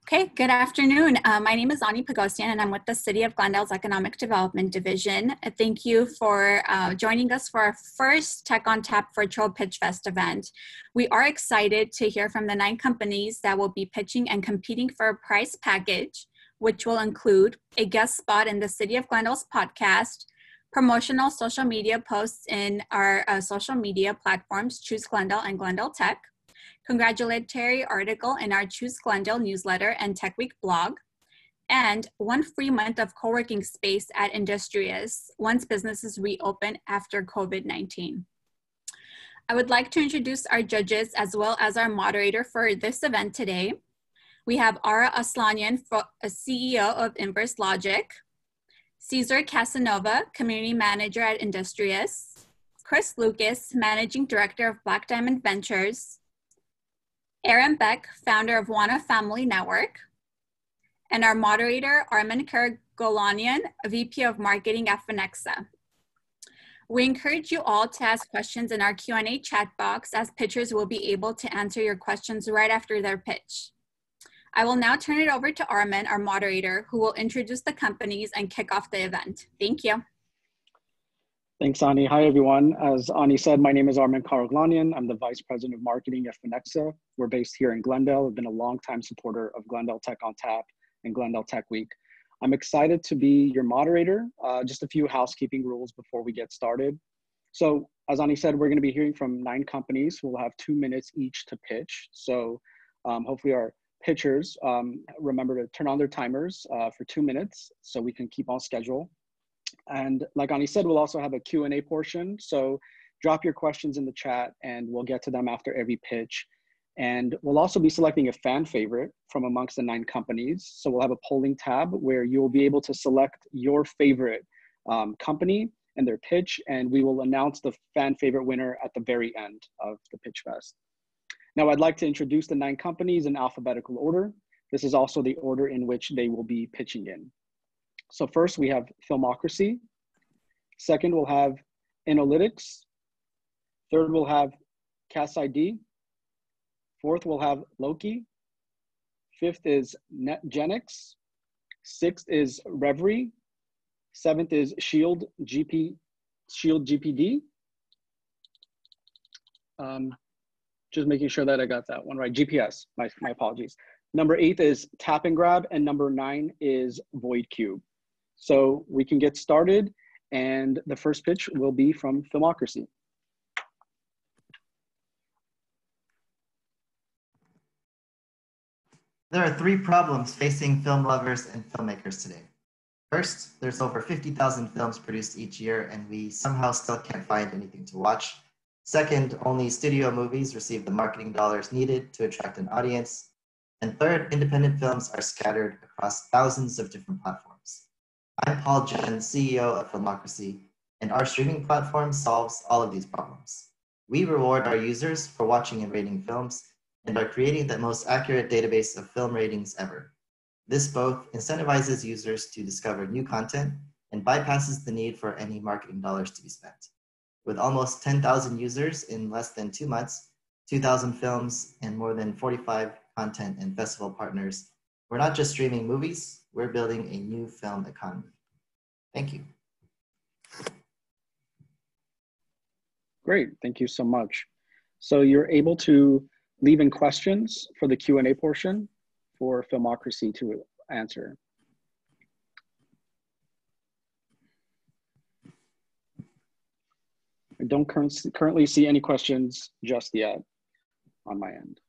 Okay, good afternoon. My name is Ani Pagosian and I'm with the City of Glendale's Economic Development Division. Thank you for joining us for our first Tech on Tap Virtual Pitchfest event. We are excited to hear from the 9 companies that will be pitching and competing for a prize package, which will include a guest spot in the City of Glendale's podcast, promotional social media posts in our social media platforms, Choose Glendale and Glendale Tech, congratulatory article in our Choose Glendale newsletter and Tech Week blog, and 1 free month of co-working space at Industrious once businesses reopen after COVID-19. I would like to introduce our judges as well as our moderator for this event today. We have Ara Aslanian, CEO of Inverse Logic, Cesar Casanova, Community Manager at Industrious, Chris Lucas, Managing Director of Black Diamond Ventures, Aaron Beck, founder of Wana Family Network, and our moderator, Armin Karagolanian, VP of Marketing at Finexa. We encourage you all to ask questions in our Q&A chat box, as pitchers will be able to answer your questions right after their pitch. I will now turn it over to Armin, our moderator, who will introduce the companies and kick off the event. Thank you. Thanks, Ani. Hi, everyone. As Ani said, my name is Armin Karaglanian. I'm the Vice President of Marketing at Finexa. We're based here in Glendale. I've been a longtime supporter of Glendale Tech on Tap and Glendale Tech Week. I'm excited to be your moderator. Just a few housekeeping rules before we get started. So, as Ani said, we're going to be hearing from 9 companies. We'll have 2 minutes each to pitch. So, hopefully our pitchers remember to turn on their timers for 2 minutes so we can keep on schedule. And like Ani said, we'll also have a Q&A portion. So drop your questions in the chat and we'll get to them after every pitch. And we'll also be selecting a fan favorite from amongst the 9 companies. So we'll have a polling tab where you'll be able to select your favorite company and their pitch. And we will announce the fan favorite winner at the very end of the Pitch Fest. Now I'd like to introduce the 9 companies in alphabetical order. This is also the order in which they will be pitching in. So first we have Filmocracy. Second, we'll have Analytics. Third, we'll have CastID. Fourth, we'll have Loki. Fifth is Netgenx. Sixth is Reverie. Seventh is Shield GPD. Just making sure that I got that one right. GPS, my apologies. Number 8 is Tap and Grab, and number 9 is Void Cube. So we can get started, and the first pitch will be from Filmocracy. There are 3 problems facing film lovers and filmmakers today. First, there's over 50,000 films produced each year, and we somehow still can't find anything to watch. Second, only studio movies receive the marketing dollars needed to attract an audience. And third, independent films are scattered across thousands of different platforms. I'm Paul Jen, CEO of Filmocracy, and our streaming platform solves all of these problems. We reward our users for watching and rating films and are creating the most accurate database of film ratings ever. This both incentivizes users to discover new content and bypasses the need for any marketing dollars to be spent. With almost 10,000 users in less than 2 months, 2,000 films, and more than 45 content and festival partners, we're not just streaming movies, we're building a new film economy. Thank you. Great, thank you so much. So you're able to leave in questions for the Q&A portion for Filmocracy to answer. I don't currently see any questions just yet on my end.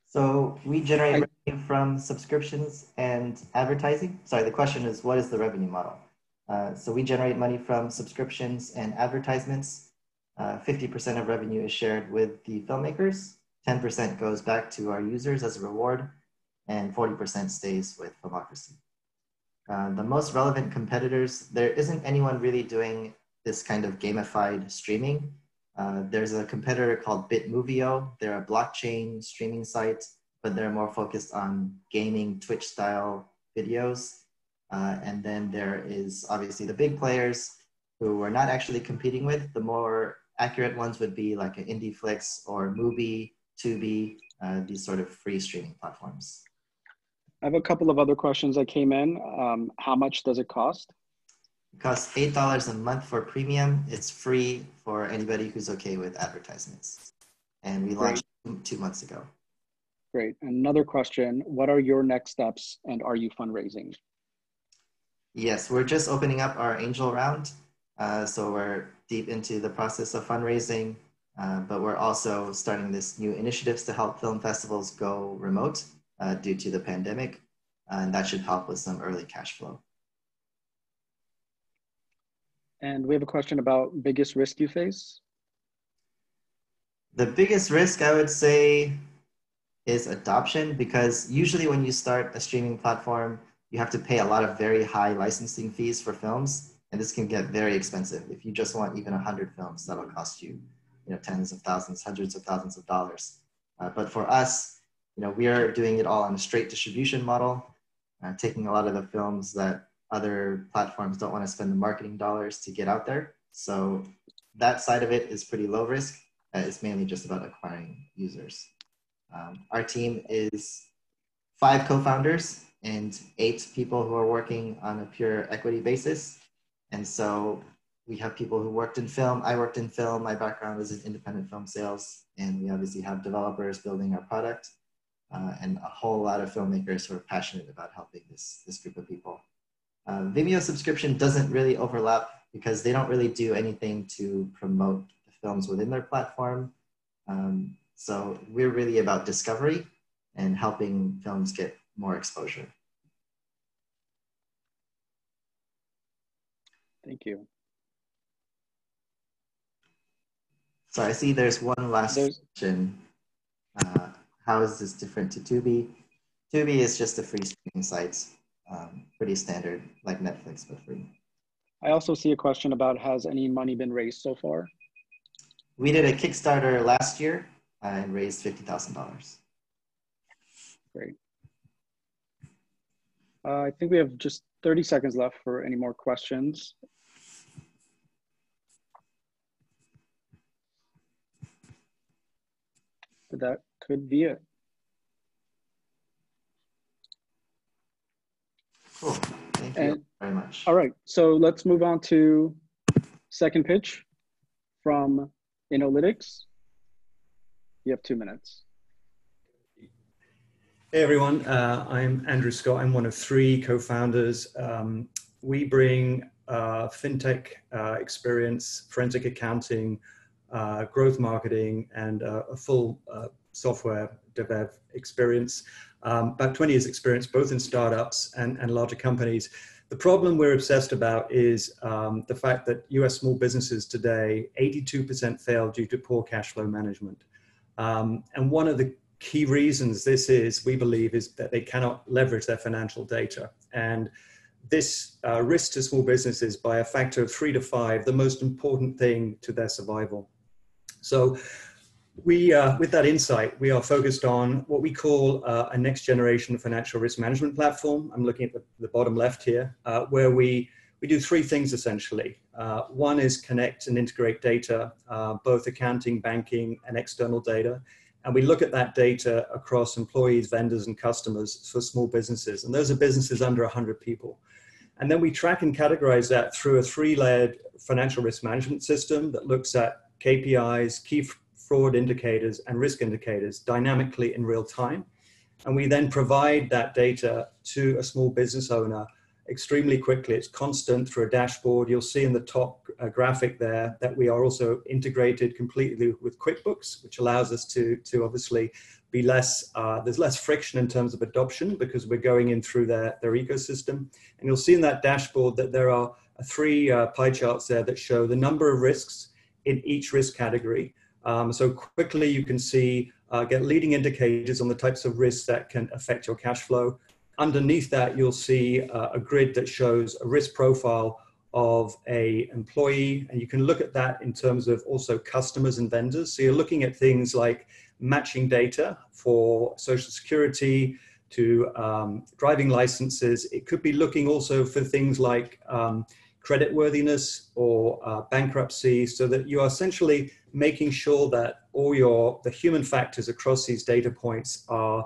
So we generate revenue from subscriptions and advertising. Sorry, the question is, what is the revenue model? So we generate money from subscriptions and advertisements. 50% of revenue is shared with the filmmakers. 10% goes back to our users as a reward, and 40% stays with Filmocracy. The most relevant competitors, there isn't anyone really doing this kind of gamified streaming. There's a competitor called Bitmovio. They're a blockchain streaming site, but they're more focused on gaming Twitch style videos. And then there is obviously the big players, who we're not actually competing with. The more accurate ones would be like an IndieFlix or Mubi, Tubi, these sort of free streaming platforms. I have a couple of other questions that came in. How much does it cost? It costs $8 a month for premium. It's free for anybody who's okay with advertisements. And we launched 2 months ago. Great. Another question, what are your next steps and are you fundraising? Yes, we're just opening up our angel round. So we're deep into the process of fundraising, but we're also starting this new initiatives to help film festivals go remote due to the pandemic. And that should help with some early cash flow. And we have a question about biggest risk you face. The biggest risk, I would say, is adoption, because usually when you start a streaming platform, you have to pay a lot of very high licensing fees for films, and this can get very expensive. If you just want even 100 films, that'll cost you, tens of thousands, hundreds of thousands of dollars. But for us, we are doing it all on a straight distribution model, taking a lot of the films that other platforms don't want to spend the marketing dollars to get out there. So that side of it is pretty low risk. It's mainly just about acquiring users. Our team is 5 co-founders and 8 people who are working on a pure equity basis. And so we have people who worked in film. I worked in film. My background is in independent film sales. And we obviously have developers building our product and a whole lot of filmmakers who are passionate about helping this group of people. Vimeo subscription doesn't really overlap because they don't really do anything to promote the films within their platform. So we're really about discovery and helping films get more exposure. Thank you. So I see there's one last question. How is this different to Tubi? Tubi is just a free streaming site, pretty standard, like Netflix, but free. I also see a question about, has any money been raised so far? We did a Kickstarter last year and raised $50,000. Great. I think we have just 30 seconds left for any more questions. But that could be it. Cool. Thank you very much. All right, so let's move on to second pitch from Inalytics. You have 2 minutes. Hey everyone, I'm Andrew Scott. I'm one of 3 co-founders. We bring fintech experience, forensic accounting, growth marketing, and a full software dev experience. About 20 years experience, both in startups and larger companies. The problem we're obsessed about is the fact that US small businesses today, 82% fail due to poor cash flow management. And one of the key reasons this is, we believe, is that they cannot leverage their financial data. And this risks to small businesses by a factor of 3 to 5, the most important thing to their survival. So we, with that insight, we are focused on what we call a next generation financial risk management platform. I'm looking at the bottom left here, where we do 3 things essentially. One is connect and integrate data, both accounting, banking, and external data. And we look at that data across employees, vendors, and customers for small businesses. And those are businesses under 100 people. And then we track and categorize that through a 3-layered financial risk management system that looks at KPIs, key fraud indicators, and risk indicators dynamically in real time. And we then provide that data to a small business owner extremely quickly. It's constant through a dashboard. You'll see in the top graphic there that we are also integrated completely with QuickBooks, which allows us to obviously be less, there's less friction in terms of adoption because we're going in through their ecosystem. And you'll see in that dashboard that there are 3 pie charts there that show the number of risks in each risk category. So quickly you can see, get leading indicators on the types of risks that can affect your cash flow. Underneath that, you'll see a grid that shows a risk profile of an employee. And you can look at that in terms of also customers and vendors. So you're looking at things like matching data for Social Security to driving licenses. It could be looking also for things like creditworthiness or bankruptcy, so that you are essentially making sure that all the human factors across these data points are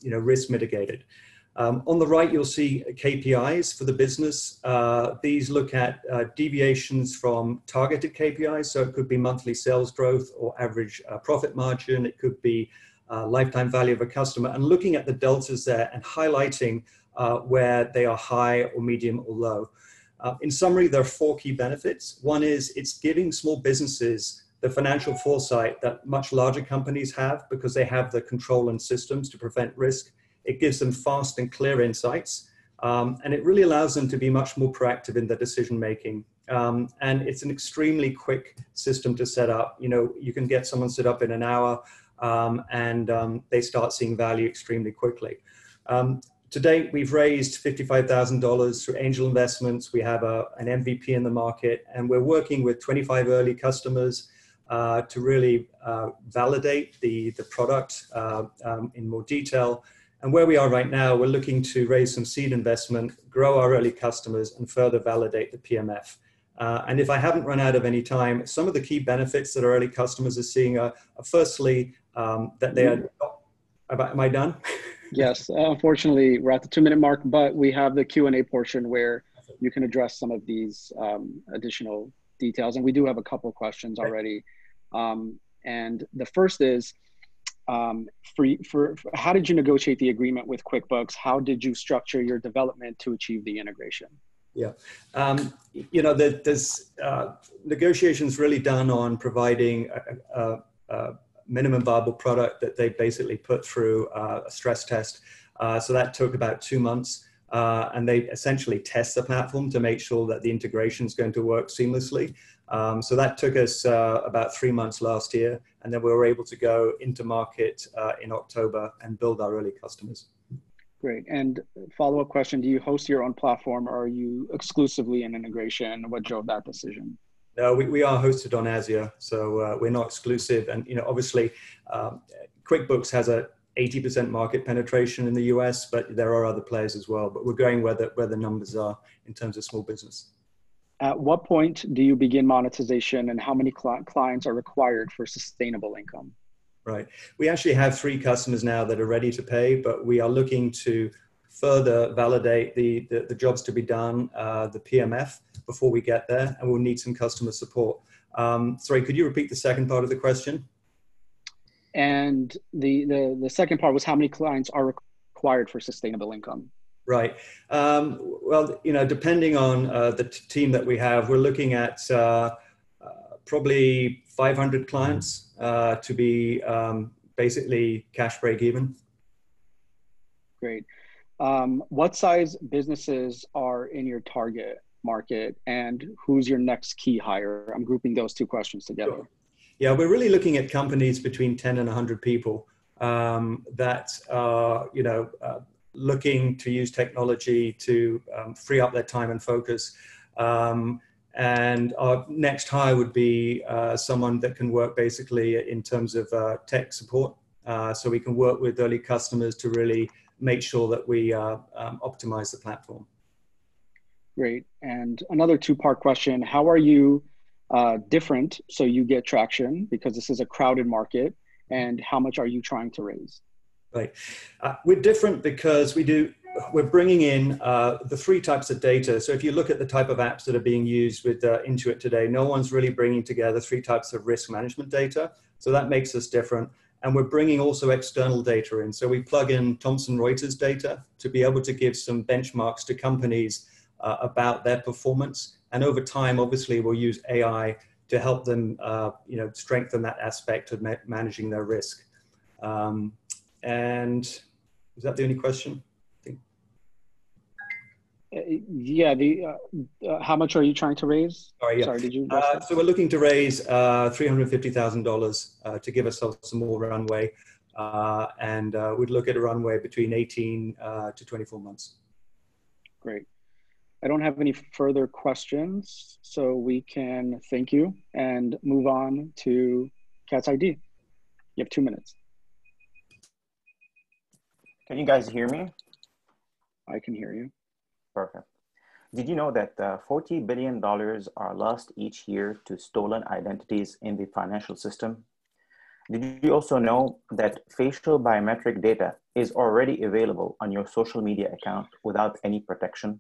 risk mitigated. On the right, you'll see KPIs for the business. These look at deviations from targeted KPIs. So it could be monthly sales growth or average profit margin. It could be lifetime value of a customer, and looking at the deltas there and highlighting where they are high or medium or low. In summary, there are 4 key benefits. One is it's giving small businesses the financial foresight that much larger companies have, because they have the control and systems to prevent risk. It gives them fast and clear insights, and it really allows them to be much more proactive in their decision making. And it's an extremely quick system to set up. You can get someone set up in an hour, and they start seeing value extremely quickly. To date, we've raised $55,000 through angel investments. We have an MVP in the market, and we're working with 25 early customers to really validate the product in more detail. And where we are right now, we're looking to raise some seed investment, grow our early customers, and further validate the PMF. And if I haven't run out of any time, some of the key benefits that our early customers are seeing are firstly, that they are, am I done? Yes, unfortunately, we're at the 2-minute mark, but we have the Q&A portion where you can address some of these additional details. And we do have a couple of questions already. And the first is, for how did you negotiate the agreement with QuickBooks? How did you structure your development to achieve the integration? Yeah, there's negotiations really done on providing a minimum viable product that they basically put through a stress test. So that took about 2 months, and they essentially test the platform to make sure that the integration is going to work seamlessly. So that took us about 3 months last year, and then we were able to go into market in October and build our early customers. Great. And follow-up question, do you host your own platform, or are you exclusively in integration? What drove that decision? No, we are hosted on Azure, so we're not exclusive. And obviously, QuickBooks has a 80% market penetration in the US, but there are other players as well. But we're going where the numbers are in terms of small business. At what point do you begin monetization, and how many clients are required for sustainable income? Right. We actually have 3 customers now that are ready to pay, but we are looking to further validate the jobs to be done, the PMF, before we get there, and we'll need some customer support. Sorry, could you repeat the second part of the question? And the second part was how many clients are required for sustainable income? Right. Well, depending on the team that we have, we're looking at probably 500 clients to be basically cash break even. Great. What size businesses are in your target market, and who's your next key hire? I'm grouping those 2 questions together. Sure. Yeah, we're really looking at companies between 10 and 100 people that are, looking to use technology to free up their time and focus. And our next hire would be someone that can work basically in terms of tech support. So we can work with early customers to really make sure that we optimize the platform. Great. And another 2-part question. How are you different so you get traction, because this is a crowded market, and how much are you trying to raise? Right. We're different because we're bringing in the 3 types of data. So if you look at the type of apps that are being used with Intuit today, no one's really bringing together 3 types of risk management data. So that makes us different. And we're bringing also external data in. So we plug in Thomson Reuters data to be able to give some benchmarks to companies about their performance. And over time, obviously, we'll use AI to help them strengthen that aspect of managing their risk. And is that the only question? Yeah, how much are you trying to raise? Sorry, yeah. Sorry, did you? So we're looking to raise $350,000 to give ourselves some more runway, and we'd look at a runway between 18 to 24 months. Great. I don't have any further questions, so we can thank you and move on to Cat's ID. You have 2 minutes. Can you guys hear me? I can hear you. Perfect. Did you know that $40 billion are lost each year to stolen identities in the financial system? Did you also know that facial biometric data is already available on your social media account without any protection?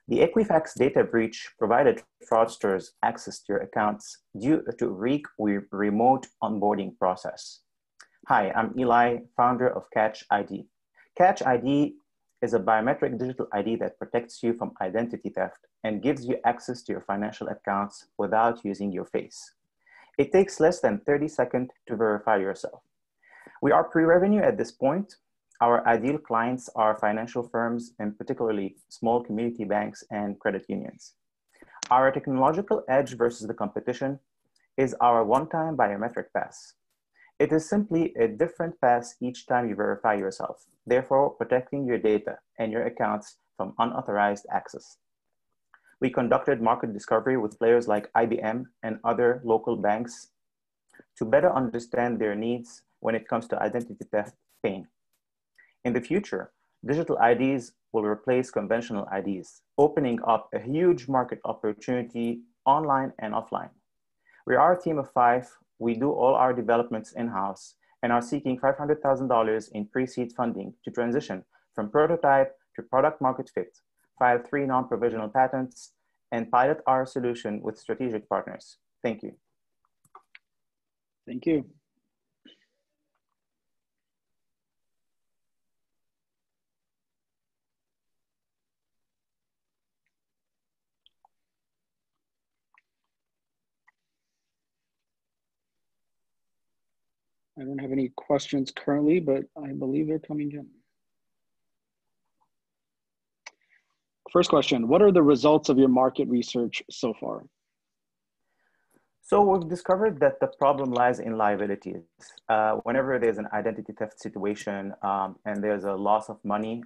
The Equifax data breach provided fraudsters access to your accounts due to remote onboarding process. Hi, I'm Eli, founder of Catch ID. Catch ID is a biometric digital ID that protects you from identity theft and gives you access to your financial accounts without using your face. It takes less than 30 seconds to verify yourself. We are pre-revenue at this point. Our ideal clients are financial firms and particularly small community banks and credit unions. Our technological edge versus the competition is our one-time biometric pass. It is simply a different pass each time you verify yourself, therefore protecting your data and your accounts from unauthorized access. We conducted market discovery with players like IBM and other local banks to better understand their needs when it comes to identity theft pain. In the future, digital IDs will replace conventional IDs, opening up a huge market opportunity online and offline. We are a team of 5. We do all our developments in-house and are seeking $500,000 in pre-seed funding to transition from prototype to product market fit, file 3 non-provisional patents, and pilot our solution with strategic partners. Thank you. Thank you. I don't have any questions currently, but I believe they're coming in. First question, what are the results of your market research so far? So we've discovered that the problem lies in liabilities. Whenever there's an identity theft situation and there's a loss of money,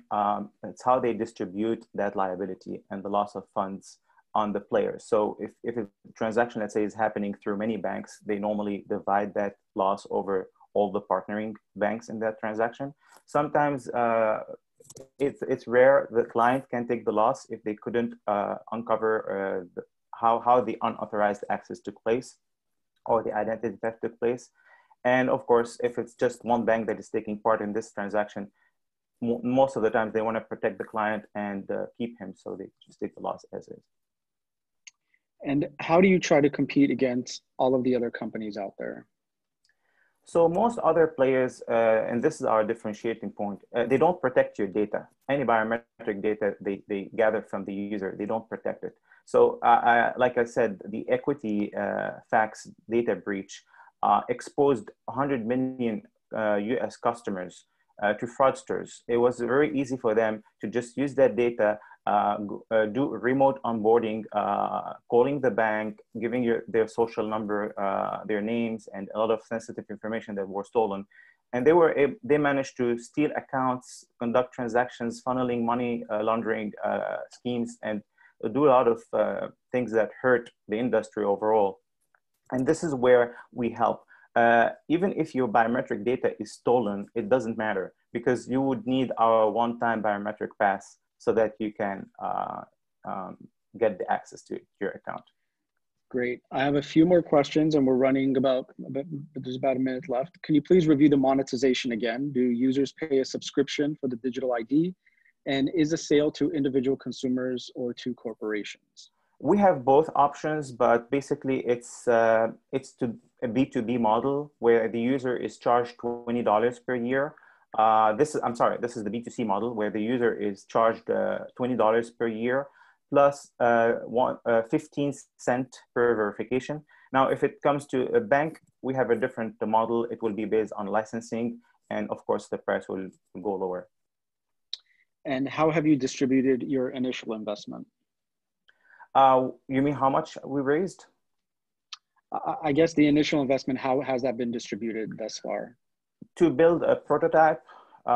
it's how they distribute that liability and the loss of funds on the player. So if a transaction, let's say, is happening through many banks, they normally divide that loss over all the partnering banks in that transaction. Sometimes it's rare the client can take the loss if they couldn't uncover how the unauthorized access took place or the identity theft took place. And of course, if it's just one bank that is taking part in this transaction, most of the time they want to protect the client and keep him, so they just take the loss as is. And how do you try to compete against all of the other companies out there? So most other players, and this is our differentiating point, they don't protect your data. Any biometric data they gather from the user, they don't protect it. So like I said, the Equifax data breach exposed 100 million US customers to fraudsters. It was very easy for them to just use that data, do remote onboarding, calling the bank, giving their social number, their names, and a lot of sensitive information that were stolen. And they managed to steal accounts, conduct transactions, funneling money laundering schemes, and do a lot of things that hurt the industry overall. And this is where we help. Even if your biometric data is stolen, it doesn't matter, because you would need our one-time biometric pass so that you can get the access to your account. Great. I have a few more questions and we're running there's about a minute left. Can you please review the monetization again? Do users pay a subscription for the digital ID? And is a sale to individual consumers or to corporations? We have both options, but basically it's to a B2B model where the user is charged $20 per year. This is the B2C model where the user is charged $20 per year plus 15 cents per verification. Now, if it comes to a bank, we have a different model. It will be based on licensing, and of course, the price will go lower. And how have you distributed your initial investment? You mean how much we raised? I guess the initial investment, how has that been distributed thus far? To build a prototype,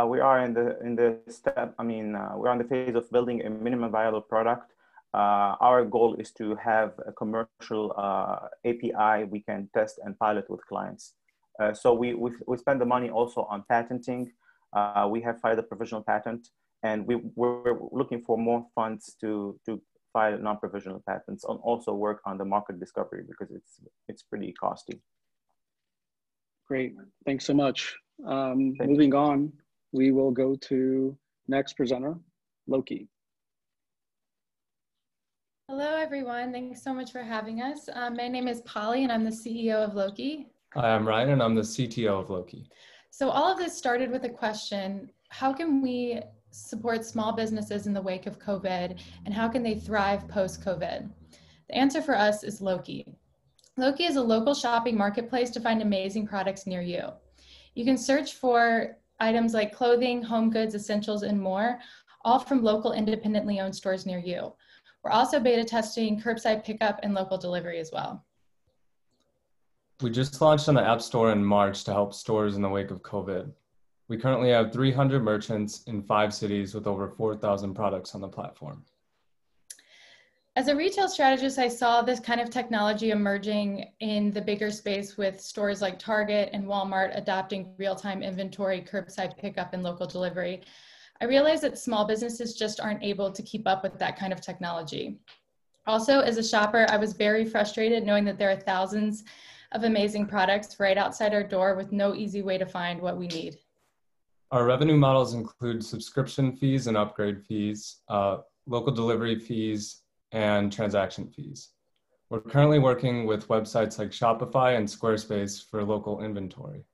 we are in the step. We're on the phase of building a minimum viable product. Our goal is to have a commercial API we can test and pilot with clients. So we spend the money also on patenting. We have filed a provisional patent, and we're looking for more funds to file non-provisional patents and also work on the market discovery because it's pretty costly. Great, thanks so much. Moving on, we will go to next presenter, Loki. Hello, everyone. Thanks so much for having us. My name is Polly, and I'm the CEO of Loki. Hi, I'm Ryan, and I'm the CTO of Loki. So all of this started with a question: how can we support small businesses in the wake of COVID, and how can they thrive post-COVID? The answer for us is Loki. Loki is a local shopping marketplace to find amazing products near you. You can search for items like clothing, home goods, essentials, and more, all from local independently owned stores near you. We're also beta testing curbside pickup and local delivery as well. We just launched on the App Store in March to help stores in the wake of COVID. We currently have 300 merchants in 5 cities with over 4,000 products on the platform. As a retail strategist, I saw this kind of technology emerging in the bigger space with stores like Target and Walmart adopting real-time inventory, curbside pickup, and local delivery. I realized that small businesses just aren't able to keep up with that kind of technology. Also, as a shopper, I was very frustrated knowing that there are thousands of amazing products right outside our door with no easy way to find what we need. Our revenue models include subscription fees and upgrade fees, local delivery fees, and transaction fees. We're currently working with websites like Shopify and Squarespace for local inventory.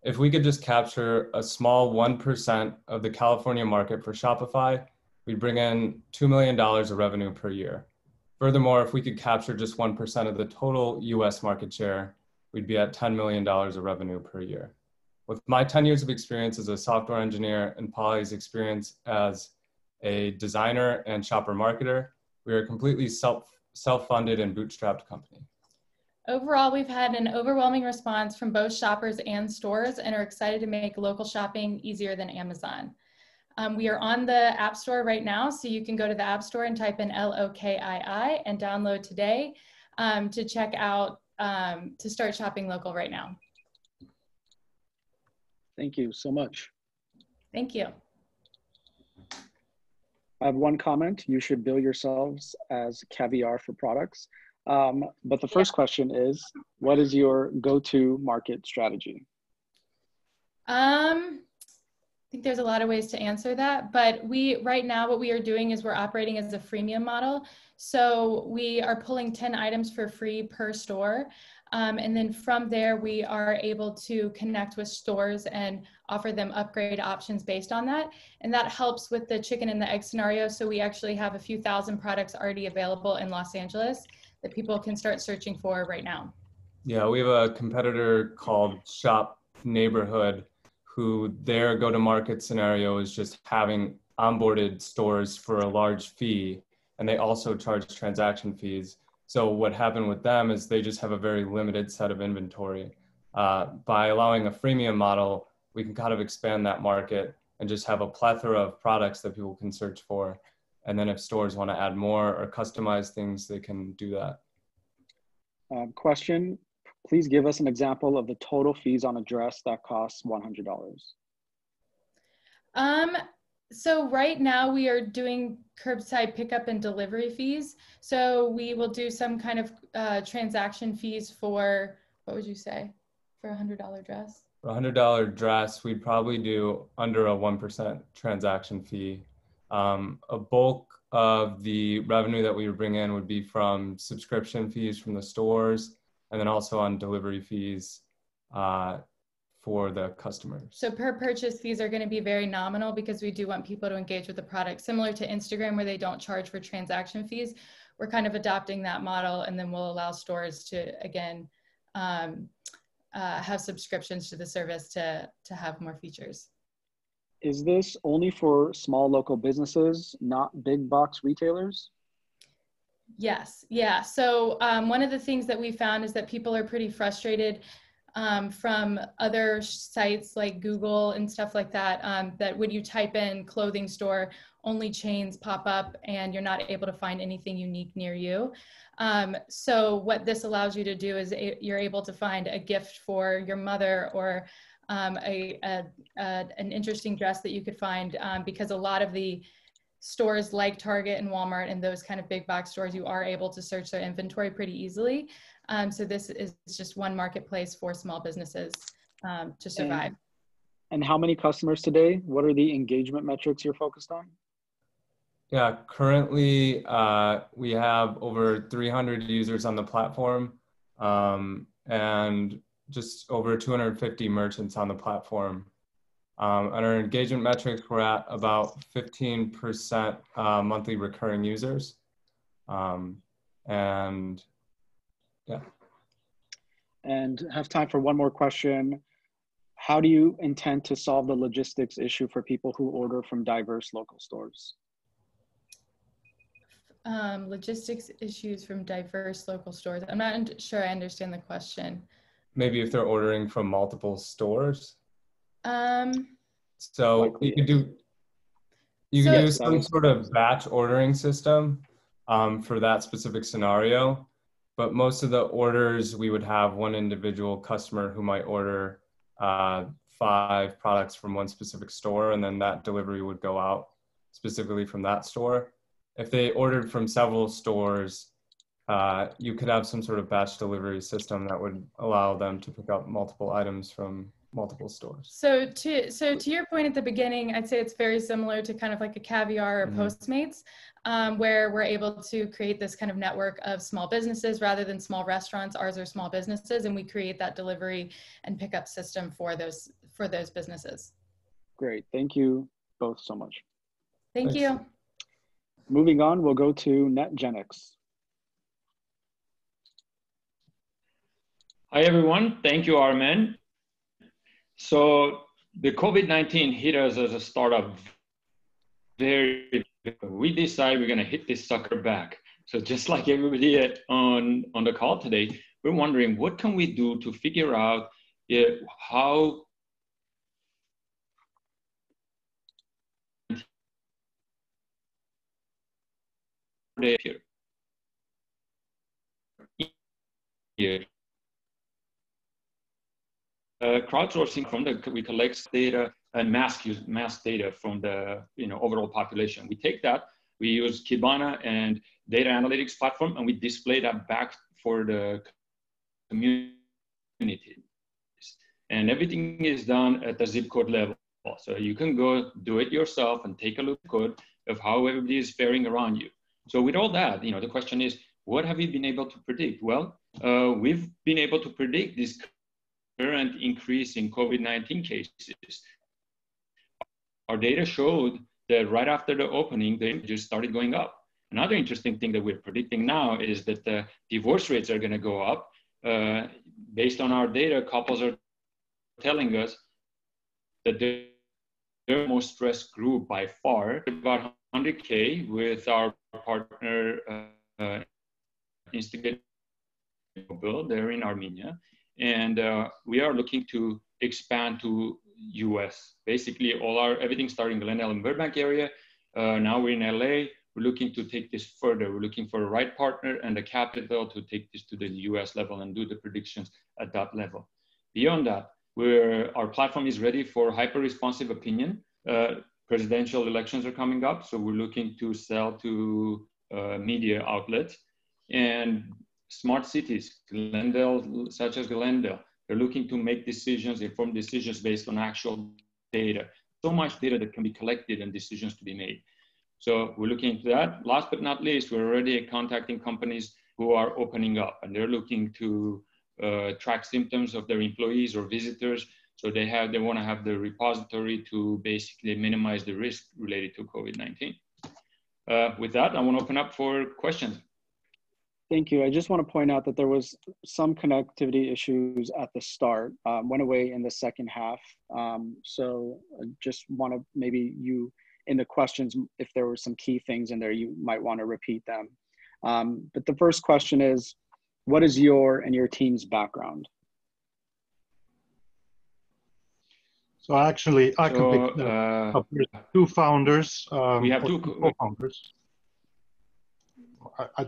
If we could just capture a small 1% of the California market for Shopify, we'd bring in $2 million of revenue per year. Furthermore, if we could capture just 1% of the total US market share, we'd be at $10 million of revenue per year. With my 10 years of experience as a software engineer and Polly's experience as a designer and shopper marketer, we are a completely self-funded and bootstrapped company. Overall, we've had an overwhelming response from both shoppers and stores and are excited to make local shopping easier than Amazon. We are on the App Store right now, so you can go to the App Store and type in LOKII and download today to check out, to start shopping local right now. Thank you so much. Thank you. I have one comment. You should bill yourselves as caviar for products. But the first question is, what is your go-to market strategy? I think there's a lot of ways to answer that, but right now what we are doing is we're operating as a freemium model. So we are pulling 10 items for free per store. And then from there, we are able to connect with stores and offer them upgrade options based on that. And that helps with the chicken and the egg scenario. So we actually have a few thousand products already available in Los Angeles that people can start searching for right now. Yeah, we have a competitor called Shop Neighborhood, who their go-to-market scenario is just having onboarded stores for a large fee, and they also charge transaction fees. So what happened with them is they just have a very limited set of inventory. By allowing a freemium model, we can kind of expand that market and just have a plethora of products that people can search for. And then if stores want to add more or customize things, they can do that. Question, please give us an example of the total fees on a dress that costs $100. So right now we are doing curbside pickup and delivery fees. So we will do some kind of transaction fees for, what would you say, for a $100 dress? For a $100 dress, we'd probably do under a 1% transaction fee. A bulk of the revenue that we would bring in would be from subscription fees from the stores, and then also on delivery fees for the customers. So per purchase fees are going to be very nominal because we do want people to engage with the product. Similar to Instagram where they don't charge for transaction fees, we're kind of adopting that model, and then we'll allow stores to, again, have subscriptions to the service to have more features. Is this only for small local businesses, not big box retailers? Yes, yeah. So one of the things that we found is that people are pretty frustrated from other sites like Google and stuff like that, that when you type in clothing store, only chains pop up and you're not able to find anything unique near you. So what this allows you to do is you're able to find a gift for your mother or an interesting dress that you could find, because a lot of the stores like Target and Walmart and those kind of big box stores, you are able to search their inventory pretty easily. So this is just one marketplace for small businesses to survive. And how many customers today? What are the engagement metrics you're focused on? Yeah, currently we have over 300 users on the platform, and just over 250 merchants on the platform. On our engagement metrics, we're at about 15% monthly recurring users. And yeah. And have time for one more question. How do you intend to solve the logistics issue for people who order from diverse local stores? Logistics issues from diverse local stores. I'm not sure I understand the question. Maybe if they're ordering from multiple stores. So Likely you could do some sort of batch ordering system for that specific scenario. But most of the orders, we would have one individual customer who might order 5 products from one specific store, and then that delivery would go out specifically from that store. If they ordered from several stores, you could have some sort of batch delivery system that would allow them to pick up multiple items from multiple stores. So to your point at the beginning, I'd say it's very similar to kind of like a Caviar or Postmates, where we're able to create this kind of network of small businesses rather than small restaurants. Ours are small businesses, and we create that delivery and pickup system for those businesses. Great, thank you both so much. Thanks. You. Moving on, we'll go to Netgenx. Hi, everyone. Thank you, Armin. So the COVID-19 hit us as a startup we decided we're going to hit this sucker back. So just like everybody on the call today, we're wondering what can we do to figure out how here. Crowdsourcing we collect data and mass data from the overall population. We take that, we use Kibana and data analytics platform, and we display that back for the community. And everything is done at the zip code level. So you can go do it yourself and take a look at code of how everybody is faring around you. So with all that, the question is, what have we been able to predict? Well, we've been able to predict this current increase in COVID-19 cases. Our data showed that right after the opening, they just started going up. Another interesting thing that we're predicting now is that the divorce rates are going to go up. Based on our data, couples are telling us that their most stressed group by far, about 100K with our partner Instigate Build, they're in Armenia. And we are looking to expand to US. Basically, everything starting in Glendale and Burbank area. Now we're in LA. We're looking to take this further. We're looking for a right partner and a capital to take this to the US level and do the predictions at that level. Beyond that, our platform is ready for hyper-responsive opinion. Presidential elections are coming up, so we're looking to sell to media outlets. And smart cities, Glendale, such as Glendale, they're looking to make decisions, informed decisions based on actual data. So much data that can be collected and decisions to be made. So we're looking into that. Last but not least, we're already contacting companies who are opening up, and they're looking to track symptoms of their employees or visitors. So they want to have the repository to basically minimize the risk related to COVID-19. With that, I want to open up for questions. Thank you. I just want to point out that there was some connectivity issues at the start, went away in the second half. So I just want to maybe in the questions, if there were some key things in there, you might want to repeat them. But the first question is, what is your and your team's background? So actually, I can pick two founders. We have two co-founders.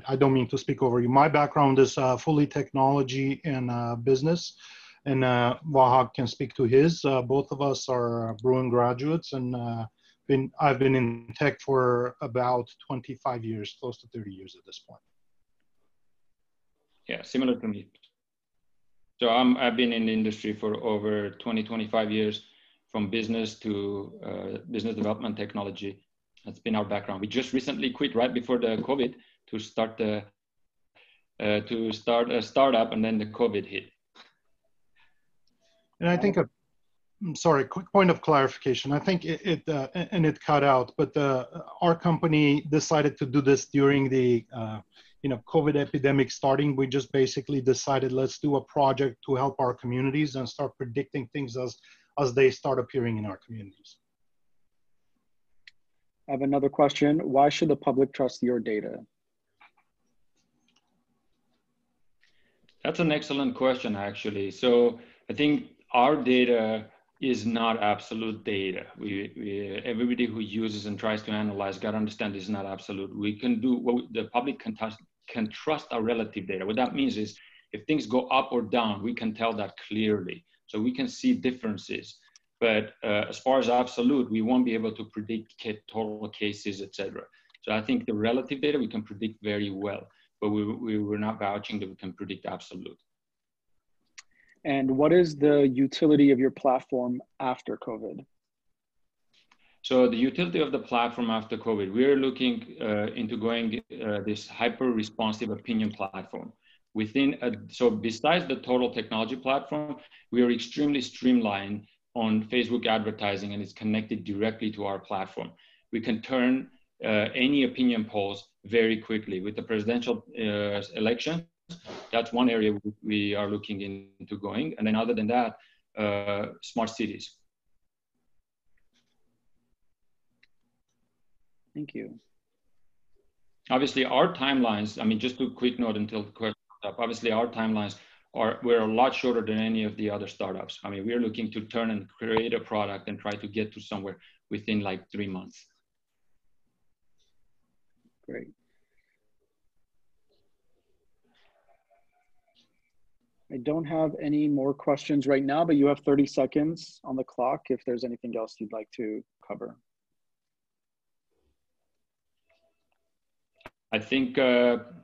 I don't mean to speak over you. My background is fully technology and business. and Wahab can speak to his. Both of us are Bruin graduates, and I've been in tech for about 25 years, close to 30 years at this point. Yeah, similar to me. So I've been in the industry for over 25 years, from business to business development technology. That's been our background. We just recently quit right before the COVID to start a startup, and then the COVID hit. And I think, sorry, quick point of clarification. I think and it cut out, but our company decided to do this during the COVID epidemic starting. We just basically decided, let's do a project to help our communities and start predicting things as they start appearing in our communities. I have another question. Why should the public trust your data? That's an excellent question, actually. So I think our data is not absolute data. Everybody who uses and tries to analyze got to understand this is not absolute. We can do what the public can trust our relative data. What that means is if things go up or down, we can tell that clearly. So we can see differences. But as far as absolute, we won't be able to predict total cases, etc. So I think the relative data we can predict very well, but we're not vouching that we can predict absolute. And what is the utility of your platform after COVID? So the utility of the platform after COVID, we're looking into going this hyper-responsive opinion platform. So besides the total technology platform, we are extremely streamlined on Facebook advertising, and it's connected directly to our platform. We can turn any opinion polls very quickly. With the presidential election, that's one area we are looking into going. And then other than that, smart cities. Thank you. Obviously, our timelines, I mean, just a quick note until the question comes up, obviously our timelines we're a lot shorter than any of the other startups. I mean, we're looking to turn and create a product and try to get to somewhere within like 3 months. Great. I don't have any more questions right now, but you have 30 seconds on the clock if there's anything else you'd like to cover. I think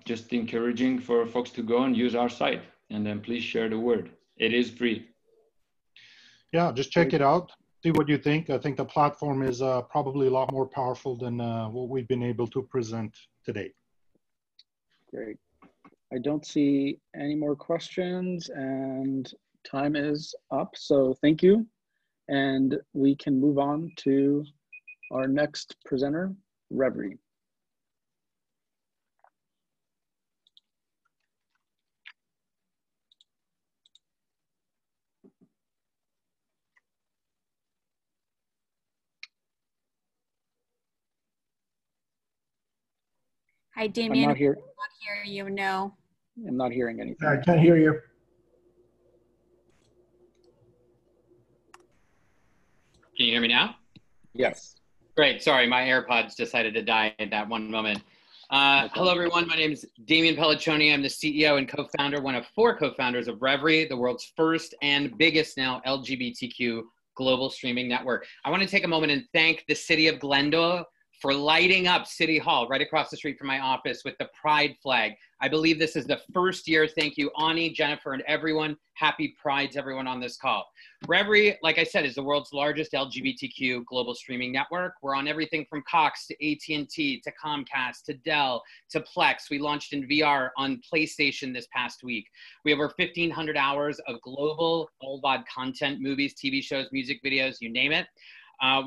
just encouraging for folks to go and use our site, and then please share the word. It is free. Yeah, just check it out. See what you think. I think the platform is probably a lot more powerful than what we've been able to present today. Great. I don't see any more questions, and time is up. So thank you. And we can move on to our next presenter, Reverie. Hi, Damien. I'm not here. I cannot hear you, no. I'm not hearing anything. I can't hear you. Can you hear me now? Yes. Great. Sorry, my AirPods decided to die at that one moment. Hello, everyone. My name is Damien Pelliccioni. I'm the CEO and co-founder, one of 4 co-founders of Reverie, the world's first and biggest now LGBTQ global streaming network. I want to take a moment and thank the City of Glendale for lighting up City Hall right across the street from my office with the Pride flag. I believe this is the first year. Thank you, Ani, Jennifer, and everyone. Happy Pride to everyone on this call. Reverie, like I said, is the world's largest LGBTQ global streaming network. We're on everything from Cox to AT&T to Comcast to Dell to Plex. We launched in VR on PlayStation this past week. We have over 1,500 hours of global all-VOD content, movies, TV shows, music videos, you name it.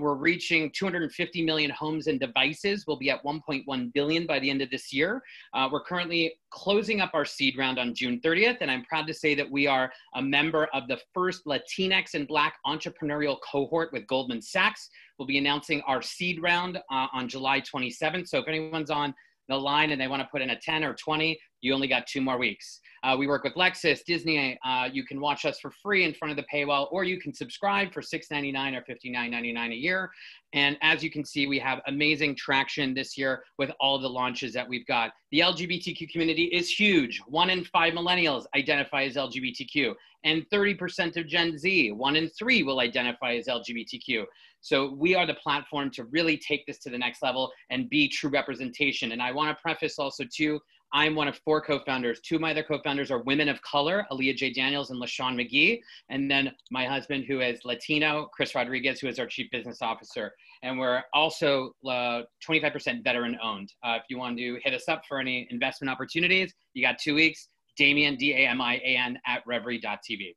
We're reaching 250 million homes and devices. We'll be at 1.1 billion by the end of this year. We're currently closing up our seed round on June 30th, and I'm proud to say that we are a member of the first Latinx and Black entrepreneurial cohort with Goldman Sachs. We'll be announcing our seed round on July 27th. So if anyone's on the line and they want to put in a 10 or 20, You only got 2 more weeks. We work with Lexus, Disney. You can watch us for free in front of the paywall, or you can subscribe for $6.99 or $59.99 a year. And as you can see, we have amazing traction this year with all the launches that we've got. The LGBTQ community is huge. 1 in 5 millennials identify as LGBTQ, and 30% of Gen Z, 1 in 3 will identify as LGBTQ. So we are the platform to really take this to the next level and be true representation. And I want to preface also too, I'm one of 4 co-founders. 2 of my other co-founders are women of color, Aaliyah J. Daniels and LaShawn McGee. And then my husband, who is Latino, Chris Rodriguez, who is our Chief Business Officer. And we're also 25% veteran owned. If you want to hit us up for any investment opportunities, you got 2 weeks. Damian, D-A-M-I-A-N at reverie.tv.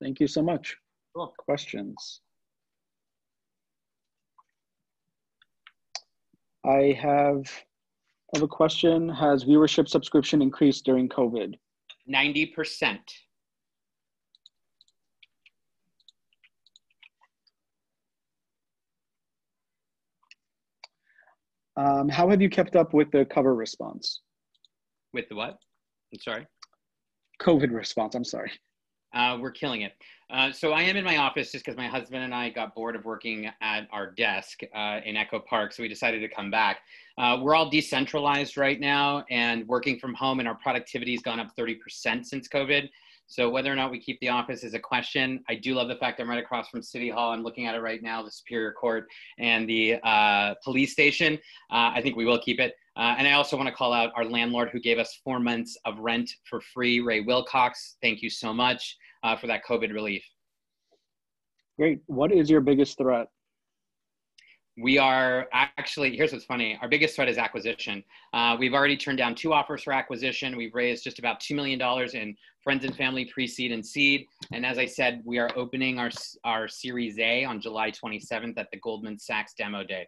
Thank you so much. Cool. Questions? I have a question. Has viewership subscription increased during COVID? 90%. How have you kept up with the cover response? With the what? I'm sorry. COVID response, I'm sorry. We're killing it. So I am in my office just because my husband and I got bored of working at our desk in Echo Park, so we decided to come back. We're all decentralized right now and working from home, and our productivity has gone up 30% since COVID. So whether or not we keep the office is a question. I do love the fact I'm right across from City Hall. I'm looking at it right now, the Superior Court and the police station. I think we will keep it. And I also want to call out our landlord who gave us 4 months of rent for free, Ray Wilcox. Thank you so much for that COVID relief. Great. What is your biggest threat? We are actually, here's what's funny. Our biggest threat is acquisition. We've already turned down 2 offers for acquisition. We've raised just about $2 million in friends and family pre-seed and seed. And as I said, we are opening our Series A on July 27th at the Goldman Sachs Demo Day.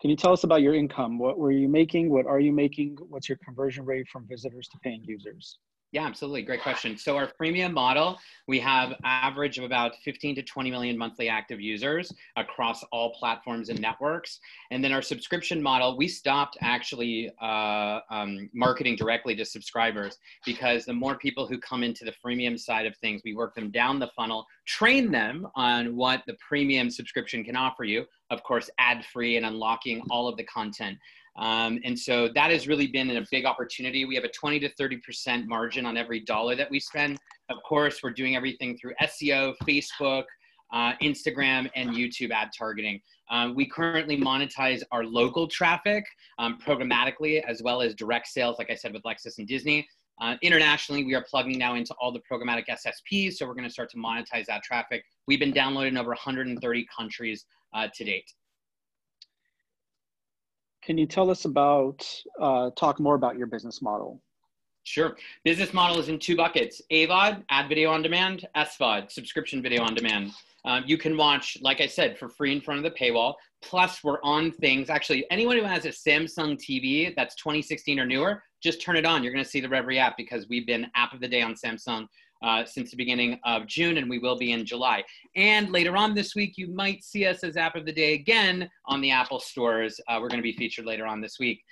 Can you tell us about your income? What were you making? What are you making? What's your conversion rate from visitors to paying users? Yeah, absolutely. Great question. So our freemium model, we have average of about 15 to 20 million monthly active users across all platforms and networks. And then our subscription model, we stopped actually marketing directly to subscribers because the more people who come into the freemium side of things, we work them down the funnel, train them on what the premium subscription can offer you, of course, ad-free and unlocking all of the content. And so that has really been a big opportunity. We have a 20 to 30% margin on every dollar that we spend. Of course, we're doing everything through SEO, Facebook, Instagram, and YouTube ad targeting. We currently monetize our local traffic programmatically, as well as direct sales, like I said, with Lexus and Disney. Internationally, we are plugging now into all the programmatic SSPs, so we're going to start to monetize that traffic. We've been downloaded in over 130 countries to date. Can you tell us about, talk more about your business model? Sure. Business model is in 2 buckets: AVOD, ad video on demand; SVOD, subscription video on demand. You can watch, like I said, for free in front of the paywall. Plus, we're on things. Actually, anyone who has a Samsung TV that's 2016 or newer, just turn it on. You're going to see the Reverie app because we've been app of the day on Samsung since the beginning of June, and we will be in July. And later on this week, you might see us as app of the day again on the Apple stores. We're going to be featured later on this week.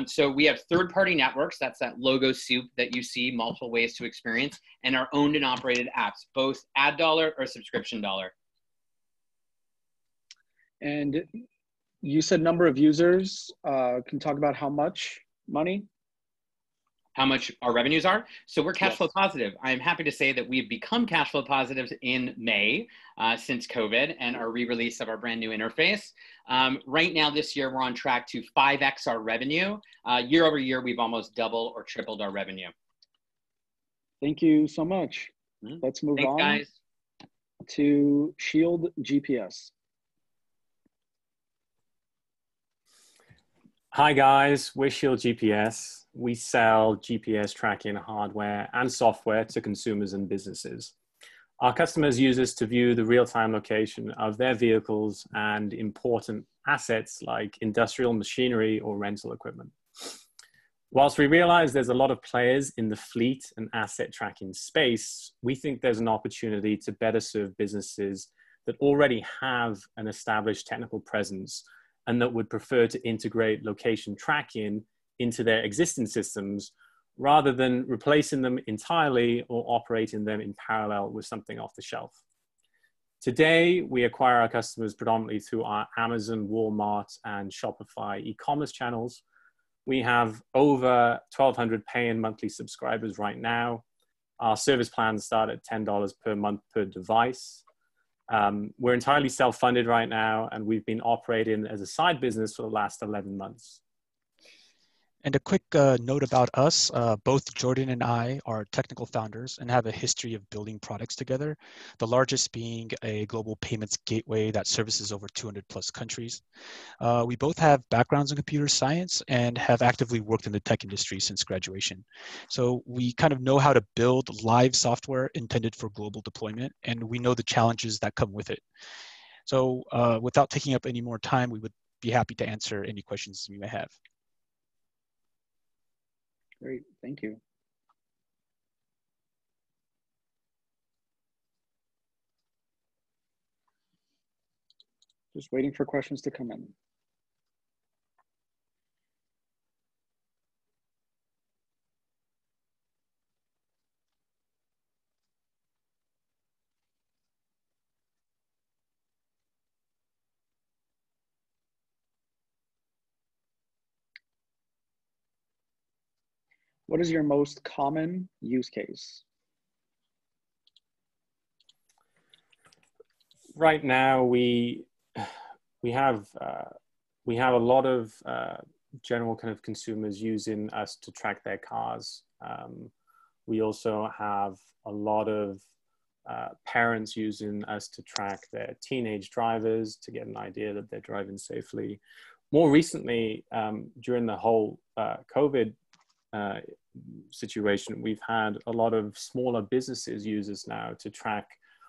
So we have third-party networks. That's that logo soup that you see, multiple ways to experience, and our owned and operated apps, both ad dollar or subscription dollar. And you said number of users. Can you talk about how much money? How much our revenues are. So we're cash flow positive. I'm happy to say that we've become cash flow positive in May since COVID and our re-release of our brand new interface. Right now this year, we're on track to 5x our revenue. Year over year, we've almost doubled or tripled our revenue. Thank you so much. Let's move on guys. To Shield GPS. Hi guys, we're Shield GPS. We sell GPS tracking hardware and software to consumers and businesses. Our customers use us to view the real-time location of their vehicles and important assets like industrial machinery or rental equipment. Whilst we realize there's a lot of players in the fleet and asset tracking space, we think there's an opportunity to better serve businesses that already have an established technical presence and that would prefer to integrate location tracking into their existing systems rather than replacing them entirely or operating them in parallel with something off the shelf. Today, we acquire our customers predominantly through our Amazon, Walmart, and Shopify e-commerce channels. We have over 1,200 paying monthly subscribers right now. Our service plans start at $10 per month per device. We're entirely self-funded right now, and we've been operating as a side business for the last 11 months. And a quick note about us, both Jordan and I are technical founders and have a history of building products together, the largest being a global payments gateway that services over 200 plus countries. We both have backgrounds in computer science and have actively worked in the tech industry since graduation. So we kind of know how to build live software intended for global deployment, and we know the challenges that come with it. So without taking up any more time, we would be happy to answer any questions you may have. Great, thank you. Just waiting for questions to come in. What is your most common use case? Right now, we have a lot of general kind of consumers using us to track their cars. We also have a lot of parents using us to track their teenage drivers to get an idea that they're driving safely. More recently, during the whole COVID situation, we've had a lot of smaller businesses use us now to track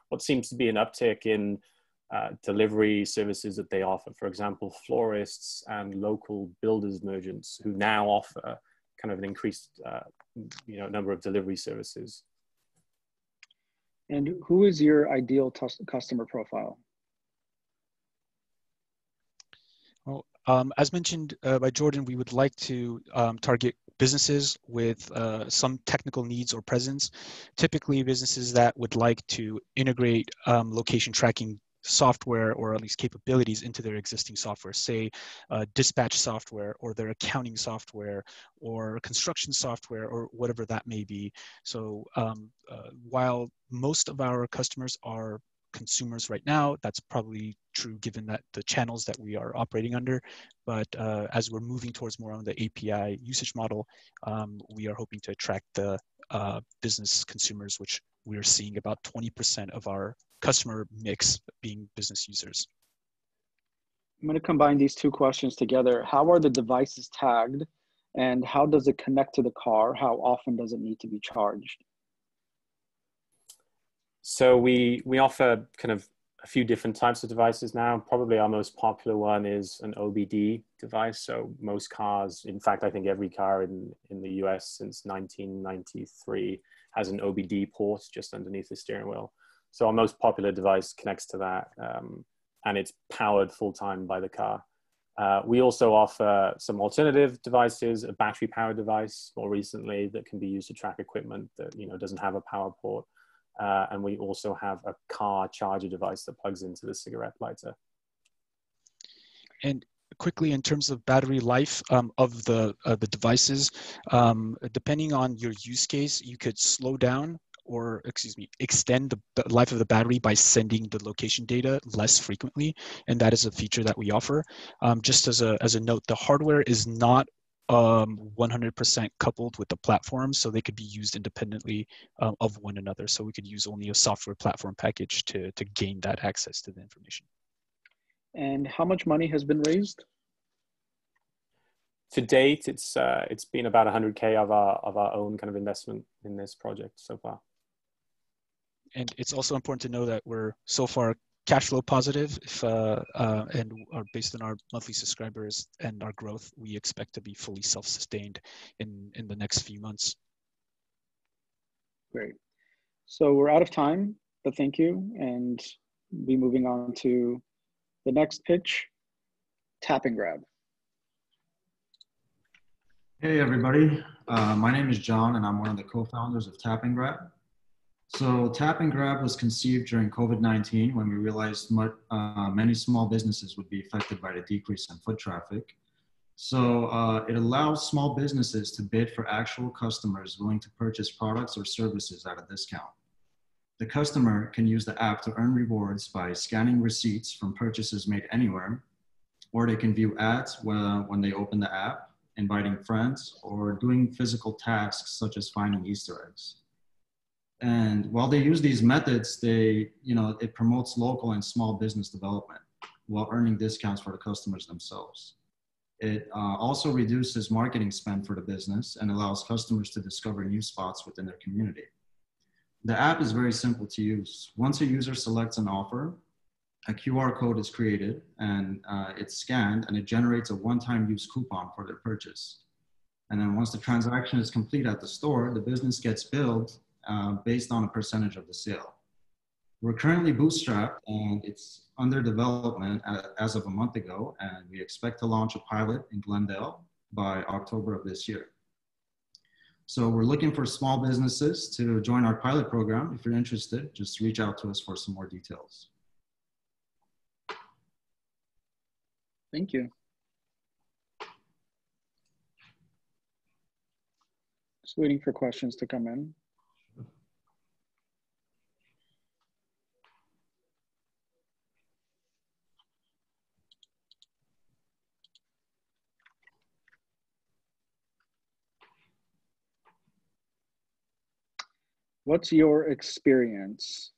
what seems to be an uptick in delivery services that they offer. For example, florists and local builders merchants who now offer kind of an increased number of delivery services. And who is your ideal customer profile? Well, as mentioned by Jordan, we would like to target businesses with some technical needs or presence, typically businesses that would like to integrate location tracking software or at least capabilities into their existing software, say dispatch software or their accounting software or construction software or whatever that may be. So while most of our customers are consumers right now, that's probably true given that the channels that we are operating under. But as we're moving towards more on the API usage model, we are hoping to attract the business consumers, which we're seeing about 20% of our customer mix being business users. I'm going to combine these two questions together. How are the devices tagged, and how does it connect to the car? How often does it need to be charged? So we offer kind of a few different types of devices now. Probably our most popular one is an OBD device. So most cars, in fact, I think every car in the US since 1993 has an OBD port just underneath the steering wheel. So our most popular device connects to that, and it's powered full-time by the car. We also offer some alternative devices, a battery-powered device more recently that can be used to track equipment that doesn't have a power port. And we also have a car charger device that plugs into the cigarette lighter. And quickly, in terms of battery life of the devices, depending on your use case, you could slow down or, extend the life of the battery by sending the location data less frequently. And that is a feature that we offer. Just as a note, the hardware is not 100% coupled with the platform, so they could be used independently of one another. So we could use only a software platform package to gain that access to the information. And how much money has been raised? To date, it's been about 100K of our own kind of investment in this project so far. And it's also important to know that we're so far cash flow positive, and are based on our monthly subscribers and our growth, we expect to be fully self-sustained in the next few months. Great. So we're out of time, but thank you, and be moving on to the next pitch. Tap and Grab. Hey everybody, my name is John and I'm one of the co-founders of Tap and Grab. So Tap and Grab was conceived during COVID-19 when we realized many small businesses would be affected by the decrease in foot traffic. So it allows small businesses to bid for actual customers willing to purchase products or services at a discount. The customer can use the app to earn rewards by scanning receipts from purchases made anywhere, or they can view ads when they open the app, inviting friends, or doing physical tasks such as finding Easter eggs. And while they use these methods, it promotes local and small business development while earning discounts for the customers themselves. It also reduces marketing spend for the business and allows customers to discover new spots within their community. The app is very simple to use. Once a user selects an offer, a QR code is created and it's scanned and it generates a one-time use coupon for their purchase. And then once the transaction is complete at the store, the business gets billed based on a percentage of the sale. We're currently bootstrapped and it's under development as of a month ago, and we expect to launch a pilot in Glendale by October of this year. So we're looking for small businesses to join our pilot program. If you're interested, just reach out to us for some more details. Thank you. Just waiting for questions to come in. What's your experience?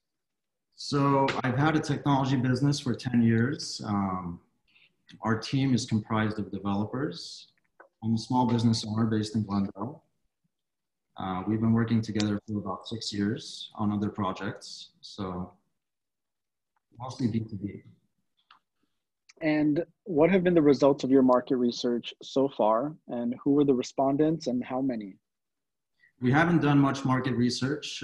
So I've had a technology business for 10 years. Our team is comprised of developers. I'm a small business owner based in Glendale. We've been working together for about 6 years on other projects. So mostly B2B. And what have been the results of your market research so far? And who were the respondents and how many? We haven't done much market research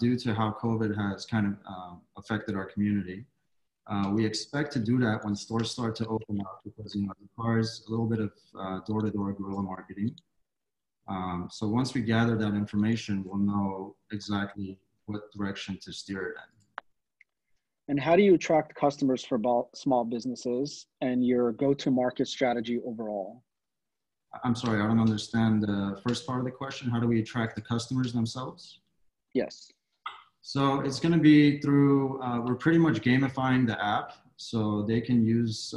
due to how COVID has kind of affected our community. We expect to do that when stores start to open up because it requires a little bit of door-to-door guerrilla marketing. So once we gather that information, we'll know exactly what direction to steer it in. And how do you attract customers for small businesses and your go-to-market strategy overall? I'm sorry, I don't understand the first part of the question. How do we attract the customers themselves? Yes. So it's going to be through, we're pretty much gamifying the app. So they can use,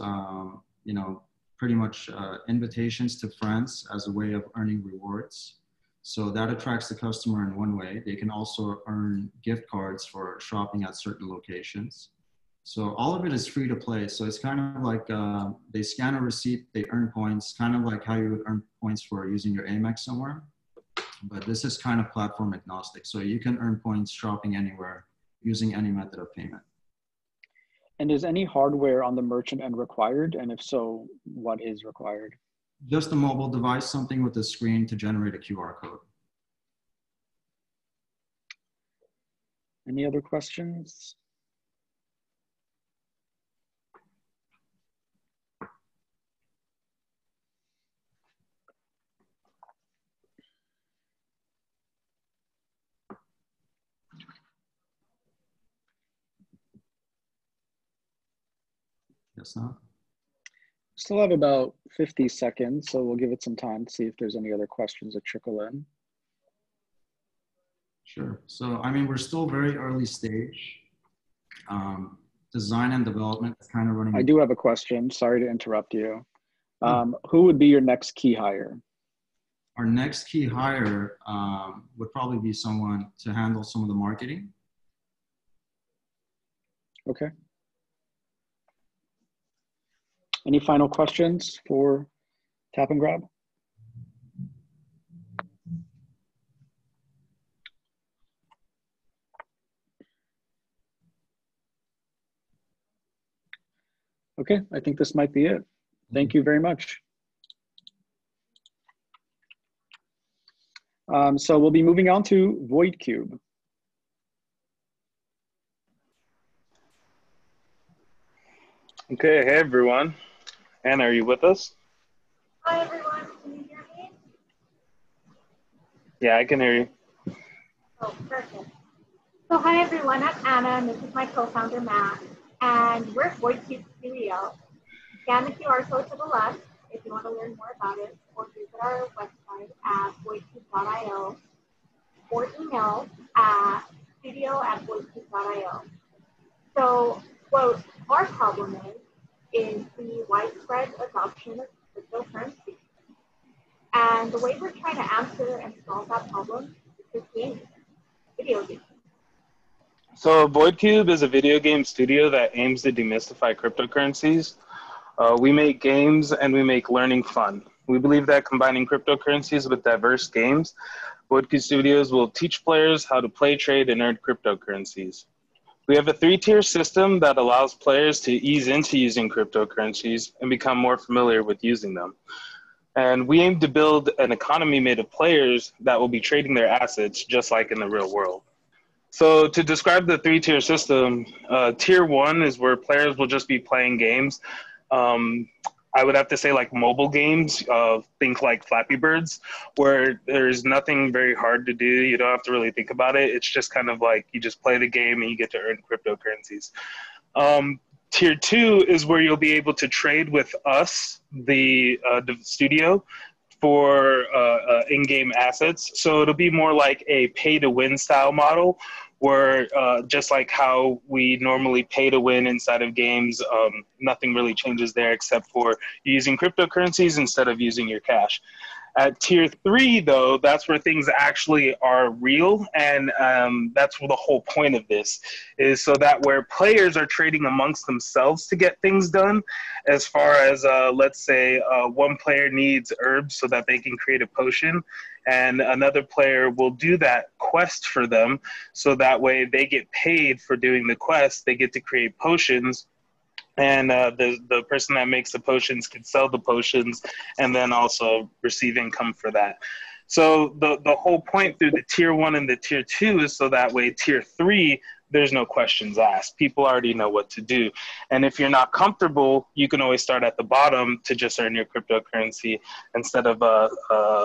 pretty much invitations to friends as a way of earning rewards. So that attracts the customer in one way. They can also earn gift cards for shopping at certain locations. So all of it is free to play. So it's kind of like they scan a receipt, they earn points, kind of like how you would earn points for using your Amex somewhere. But this is kind of platform agnostic. So you can earn points shopping anywhere using any method of payment. And is any hardware on the merchant end required? And if so, what is required? Just a mobile device, something with a screen to generate a QR code. Any other questions? Yes, not. Still have about 50 seconds, so we'll give it some time to see if there's any other questions that trickle in. Sure. So, I mean, we're still very early stage. Design and development is kind of running. I do have a question. Sorry to interrupt you. Who would be your next key hire? Our next key hire would probably be someone to handle some of the marketing. Okay. Any final questions for Tap and Grab? Okay, I think this might be it. Thank you very much. So we'll be moving on to Void Cube. Okay, hey everyone. Anna, are you with us? Hi everyone, can you hear me? Yeah, I can hear you. Oh, perfect. So hi everyone, I'm Anna and this is my co-founder Matt, and we're VoidCube Studio. Scan the QR code to the left if you want to learn more about it, or visit our website at voidcube.io, or email at studio@voidcube.io. So what our problem is the widespread adoption of cryptocurrency. And the way we're trying to answer and solve that problem is with gaming, video games. So VoidCube is a video game studio that aims to demystify cryptocurrencies. We make games and we make learning fun. We believe that combining cryptocurrencies with diverse games, VoidCube Studios will teach players how to play, trade, and earn cryptocurrencies. We have a 3-tier system that allows players to ease into using cryptocurrencies and become more familiar with using them. And we aim to build an economy made of players that will be trading their assets just like in the real world. So to describe the 3-tier system, tier 1 is where players will just be playing games. I would have to say like mobile games, think like Flappy Birds, where there's nothing very hard to do. You don't have to really think about it. It's just kind of like you just play the game and you get to earn cryptocurrencies. Tier 2 is where you'll be able to trade with us, the studio, for in-game assets. So it'll be more like a pay-to-win style model, where just like how we normally pay to win inside of games, nothing really changes there except for using cryptocurrencies instead of using your cash. At tier 3, though, that's where things actually are real, and that's where the whole point of this is, so that where players are trading amongst themselves to get things done, as far as, let's say, one player needs herbs so that they can create a potion, and another player will do that quest for them, so that way they get paid for doing the quest, they get to create potions, and the person that makes the potions can sell the potions and then also receive income for that. So the whole point through the tier 1 and the tier 2 is so that way tier 3, there's no questions asked. People already know what to do. And if you're not comfortable, you can always start at the bottom to just earn your cryptocurrency instead of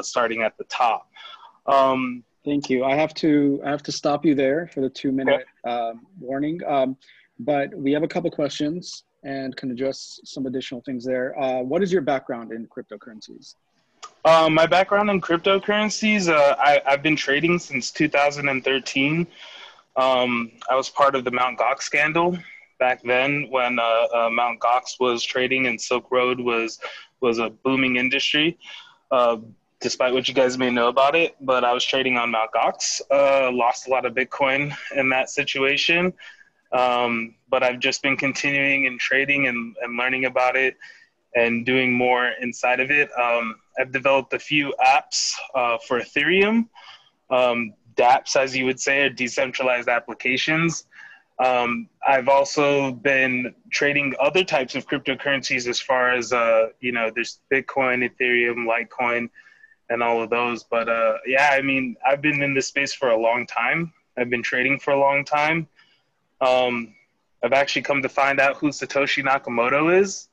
starting at the top. Thank you. I have to stop you there for the 2-minute warning. But we have a couple questions and can address some additional things there. What is your background in cryptocurrencies? My background in cryptocurrencies, I've been trading since 2013. I was part of the Mt. Gox scandal back then when Mt. Gox was trading and Silk Road was a booming industry, despite what you guys may know about it. But I was trading on Mt. Gox, lost a lot of Bitcoin in that situation. But I've just been continuing and trading and learning about it and doing more inside of it. I've developed a few apps for Ethereum. dApps, as you would say, are decentralized applications. I've also been trading other types of cryptocurrencies as far as, there's Bitcoin, Ethereum, Litecoin, and all of those. But yeah, I mean, I've been in this space for a long time. I've been trading for a long time. I've actually come to find out who Satoshi Nakamoto is,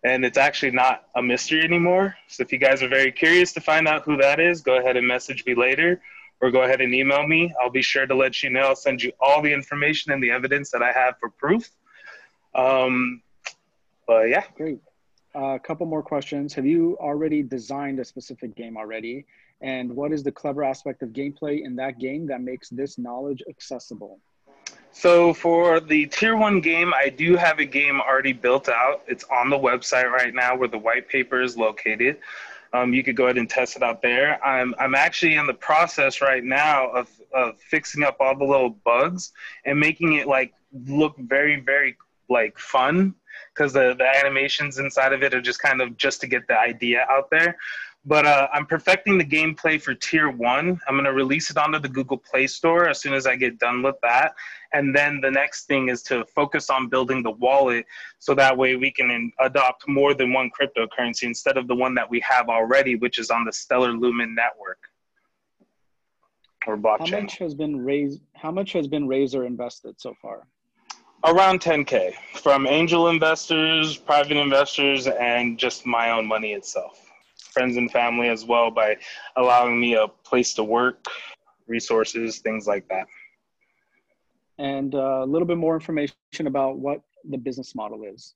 and it's actually not a mystery anymore. So if you guys are very curious to find out who that is, go ahead and message me later or go ahead and email me. I'll be sure to let you know. I'll send you all the information and the evidence that I have for proof. But yeah. Great. A couple more questions. Have you already designed a specific game already? And what is the clever aspect of gameplay in that game that makes this knowledge accessible? So for the tier 1 game, I do have a game already built out. It's on the website right now where the white paper is located. You could go ahead and test it out there. I'm actually in the process right now of fixing up all the little bugs and making it like look very, very like fun, because the animations inside of it are just kind of just to get the idea out there. But I'm perfecting the gameplay for tier 1. I'm going to release it onto the Google Play Store as soon as I get done with that. And then the next thing is to focus on building the wallet, so that way we can adopt more than one cryptocurrency instead of the one that we have already, which is on the Stellar Lumen network or blockchain. How much has been raised or invested so far? Around 10K from angel investors, private investors, and just my own money itself. Friends and family as well, by allowing me a place to work, resources, things like that. And a little bit more information about what the business model is.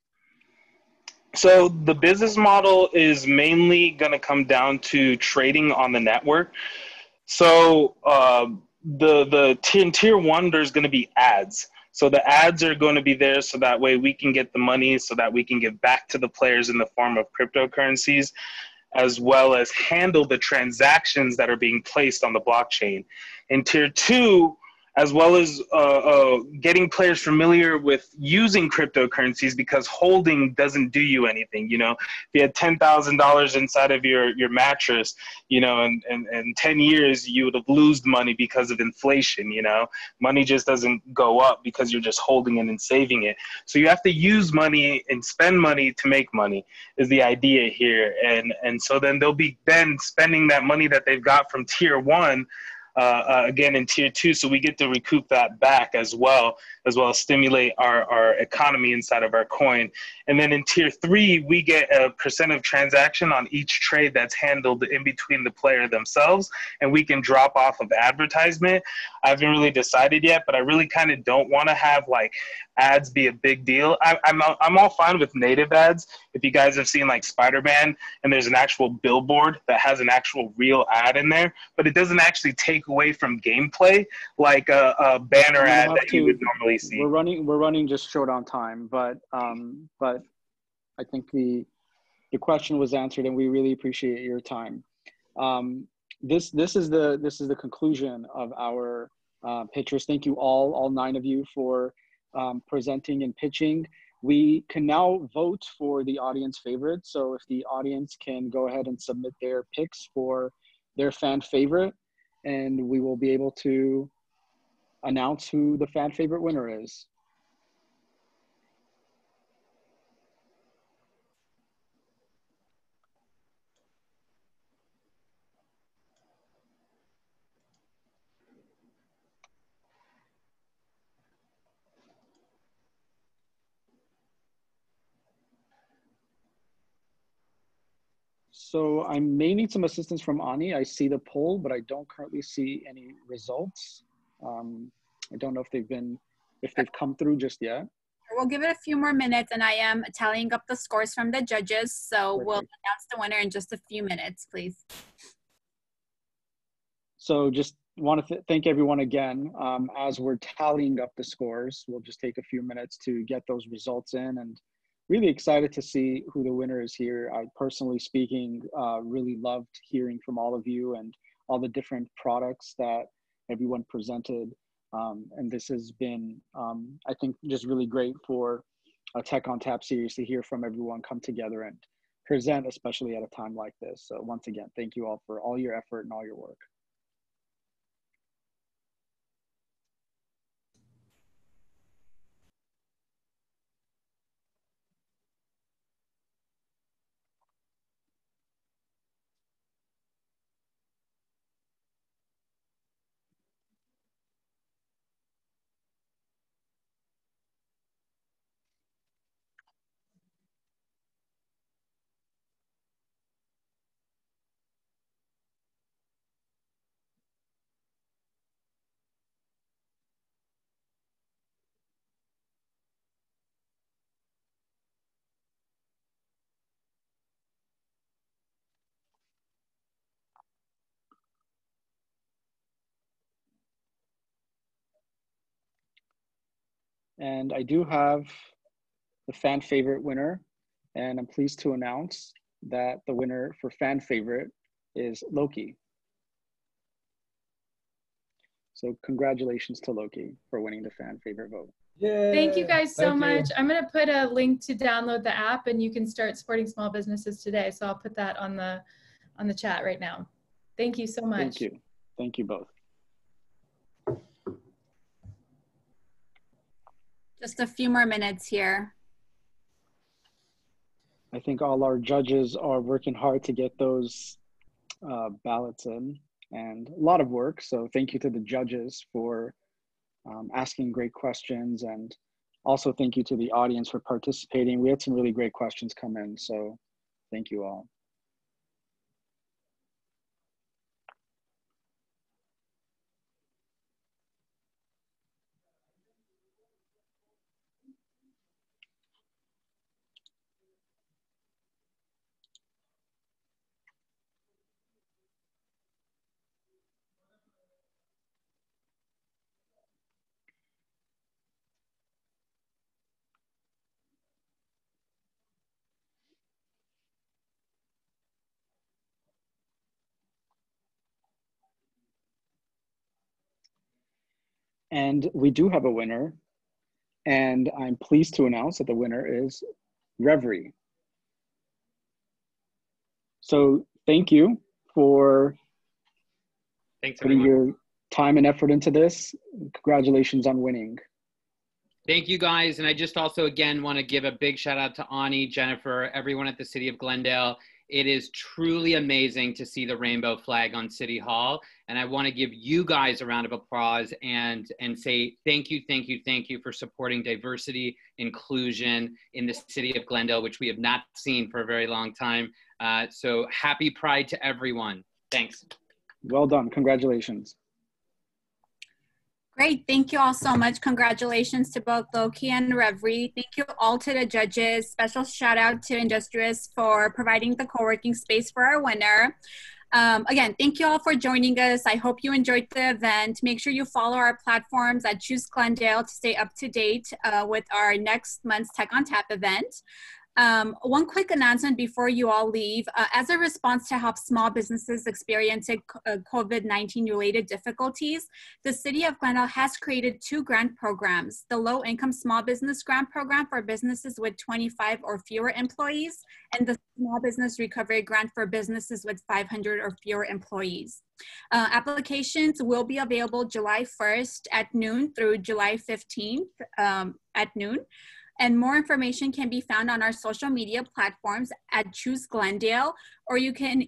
So the business model is mainly going to come down to trading on the network. So the tier one, there's going to be ads. So the ads are going to be there so that way we can get the money, so that we can give back to the players in the form of cryptocurrencies, as well as handle the transactions that are being placed on the blockchain. In tier two, as well as getting players familiar with using cryptocurrencies, because holding doesn't do you anything. You know, if you had $10,000 inside of your mattress, you know, in 10 years, you would have lost money because of inflation. You know, money just doesn't go up because you're just holding it and saving it. So you have to use money and spend money to make money is the idea here. And so then they'll be then spending that money that they've got from tier one again in tier two, so we get to recoup that back as well as stimulate our economy inside of our coin. And then in tier three, we get a % of transaction on each trade that's handled in between the player themselves, and we can drop off of advertisement. I haven't really decided yet, but I really kind of don't want to have like ads be a big deal. I'm all fine with native ads. If you guys have seen like Spider-Man and there's an actual billboard that has an actual real ad in there, but it doesn't actually take away from gameplay like a banner ad that you would normally see. We're running just short on time, but I think the question was answered, and we really appreciate your time. This is the conclusion of our pitchers. Thank you all 9 of you for presenting and pitching. We can now vote for the audience favorite. So if the audience can go ahead and submit their picks for their fan favorite, and we will be able to announce who the fan favorite winner is. So I may need some assistance from Ani. I see the poll, but I don't currently see any results. I don't know if they've come through just yet. We'll give it a few more minutes, and I am tallying up the scores from the judges. So Perfect. We'll announce the winner in just a few minutes, please. So just want to thank everyone again. As we're tallying up the scores, we'll just take a few minutes to get those results in, and really excited to see who the winner is here. I personally speaking, really loved hearing from all of you and all the different products that everyone presented. And this has been, I think, just really great for a Tech on Tap series to hear from everyone come together and present, especially at a time like this. So once again, thank you all for all your effort and all your work. And I do have the fan favorite winner, and I'm pleased to announce that the winner for fan favorite is Loki. So congratulations to Loki for winning the fan favorite vote. Yay. Thank you guys so much. I'm going to put a link to download the app, and you can start supporting small businesses today. So I'll put that on the chat right now. Thank you so much. Thank you. Thank you both. Just a few more minutes here. I think all our judges are working hard to get those ballots in, and a lot of work. So thank you to the judges for asking great questions and Also, thank you to the audience for participating. We had some really great questions come in, so thank you all. And we do have a winner, and I'm pleased to announce that the winner is Reverie. So thank you for putting your time and effort into this. Congratulations on winning. Thank you guys. And I just also, again, want to give a big shout out to Ani, Jennifer, everyone at the City of Glendale. It is truly amazing to see the rainbow flag on City Hall. And I want to give you guys a round of applause and say thank you, thank you, thank you for supporting diversity, inclusion in the City of Glendale, which we have not seen for a very long time. So happy Pride to everyone. Thanks. Well done. Congratulations. Great. Thank you all so much. Congratulations to both Loki and Reverie. Thank you all to the judges. Special shout out to Industrious for providing the co-working space for our winner. Again, thank you all for joining us. I hope you enjoyed the event. Make sure you follow our platforms at Choose Glendale to stay up to date with our next month's Tech on Tap event. One quick announcement before you all leave. As a response to help small businesses experiencing COVID-19 related difficulties, the City of Glendale has created 2 grant programs: the Low Income Small Business Grant Program for businesses with 25 or fewer employees, and the Small Business Recovery Grant for businesses with 500 or fewer employees. Applications will be available July 1st at noon through July 15th at noon. And more information can be found on our social media platforms at Choose Glendale, or you can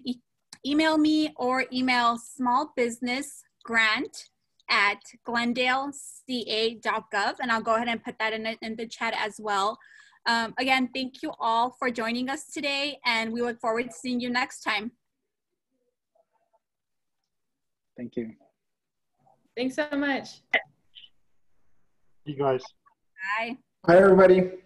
email me or email smallbusinessgrant@glendaleca.gov, and I'll go ahead and put that in the chat as well. Again, thank you all for joining us today, and we look forward to seeing you next time. Thank you. Thanks so much. You guys. Bye. Hi, everybody.